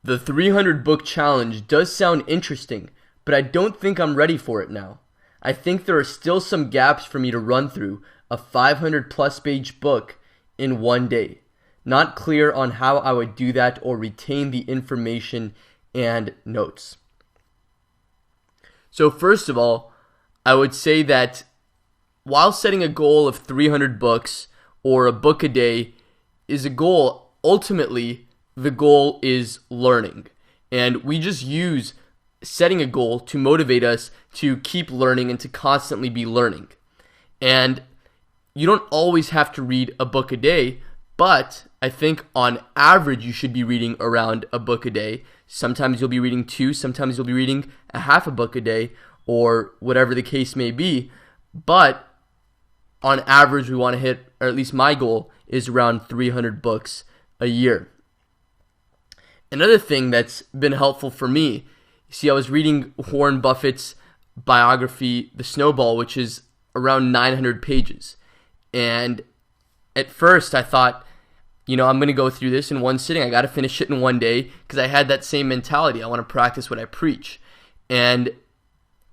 The 300 book challenge does sound interesting, but I don't think I'm ready for it now. I think there are still some gaps for me to run through a 500 plus page book in one day. Not clear on how I would do that or retain the information and notes. So first of all, I would say that while setting a goal of 300 books or a book a day is a goal, ultimately the goal is learning. And we just use setting a goal to motivate us to keep learning and to constantly be learning. And you don't always have to read a book a day, but I think on average you should be reading around a book a day. Sometimes you'll be reading 2, sometimes you'll be reading a half a book a day, or whatever the case may be. But on average we want to hit, or at least my goal is around 300 books a year. Another thing that's been helpful for me, I was reading Warren Buffett's biography, The Snowball, which is around 900 pages. And at first I thought, I'm going to go through this in one sitting. I got to finish it in one day because I had that same mentality. I want to practice what I preach. And,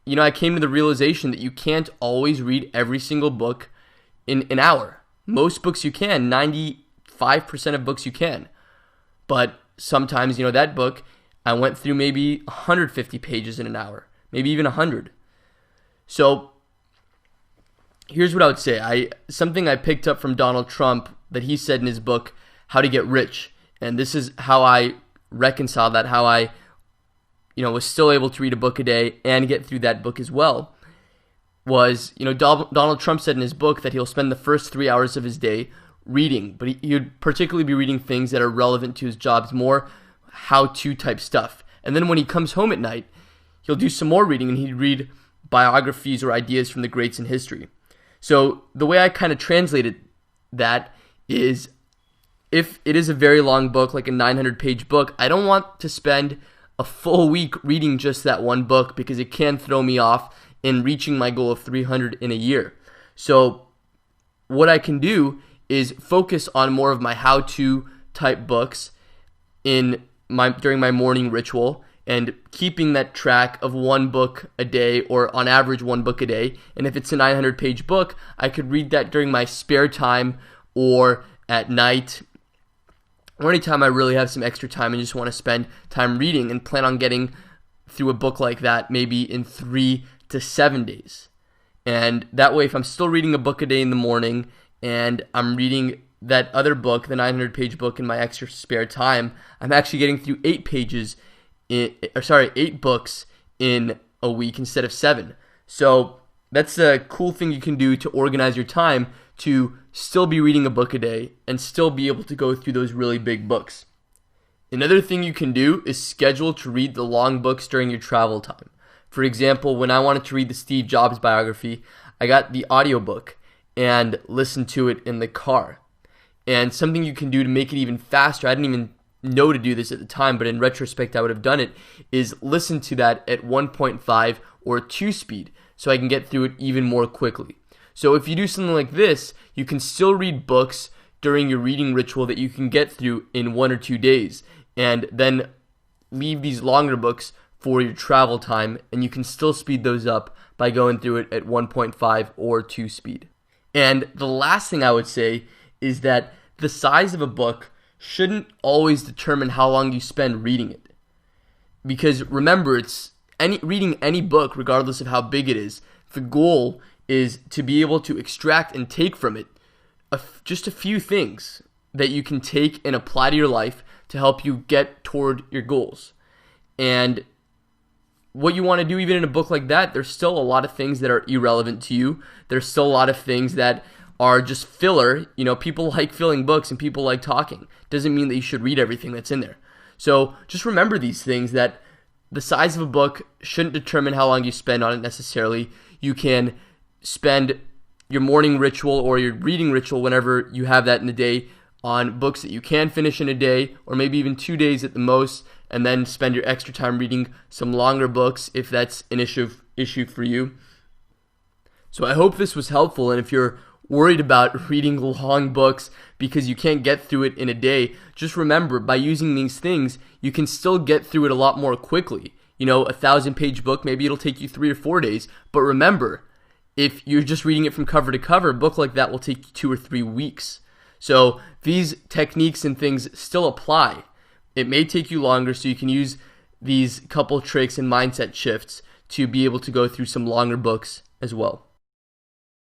I came to the realization that you can't always read every single book in an hour. Most books you can, 95% of books you can. But sometimes, that book, I went through maybe 150 pages in an hour, maybe even 100. So here's what I would say. Something I picked up from Donald Trump that he said in his book, How to Get Rich. And this is how I reconcile that, how I, was still able to read a book a day and get through that book as well. Was, Donald Trump said in his book that he'll spend the first 3 hours of his day reading, but he would particularly be reading things that are relevant to his jobs, more how-to type stuff. And then when he comes home at night, he'll do some more reading and he'd read biographies or ideas from the greats in history. So the way I kind of translated that is, if it is a very long book, like a 900-page book, I don't want to spend a full week reading just that one book because it can throw me off in reaching my goal of 300 in a year. So what I can do is focus on more of my how-to type books during my morning ritual, and keeping that track of one book a day, or on average one book a day. And if it's a 900-page book, I could read that during my spare time or at night, or anytime I really have some extra time and just want to spend time reading, and plan on getting through a book like that maybe in 3 to 7 days. And that way, if I'm still reading a book a day in the morning and I'm reading that other book, the 900-page book, in my extra spare time, I'm actually getting through 8 books in a week instead of 7. So that's a cool thing you can do to organize your time to still be reading a book a day and still be able to go through those really big books. Another thing you can do is schedule to read the long books during your travel time. For example, when I wanted to read the Steve Jobs biography, I got the audiobook and listened to it in the car. And something you can do to make it even faster, I didn't even know to do this at the time, but in retrospect I would have done it, is listen to that at 1.5 or 2 speed so I can get through it even more quickly. So if you do something like this, you can still read books during your reading ritual that you can get through in 1 or 2 days, and then leave these longer books for your travel time, and you can still speed those up by going through it at 1.5 or 2 speed. And the last thing I would say is that the size of a book shouldn't always determine how long you spend reading it. Because remember, reading any book, regardless of how big it is, the goal is to be able to extract and take from it just a few things that you can take and apply to your life to help you get toward your goals. And what you want to do even in a book like that, there's still a lot of things that are irrelevant to you. There's still a lot of things that are just filler. People like filling books and people like talking. Doesn't mean that you should read everything that's in there. So just remember these things, that the size of a book shouldn't determine how long you spend on it necessarily. You can spend your morning ritual or your reading ritual, whenever you have that in the day, on books that you can finish in a day, or maybe even 2 days at the most, and then spend your extra time reading some longer books if that's an issue for you. So I hope this was helpful, and if you're worried about reading long books because you can't get through it in a day, just remember, by using these things, you can still get through it a lot more quickly. You know, a 1,000-page book, maybe it'll take you 3 or 4 days. But remember, if you're just reading it from cover to cover, a book like that will take you 2 or 3 weeks. So these techniques and things still apply. It may take you longer, so you can use these couple tricks and mindset shifts to be able to go through some longer books as well.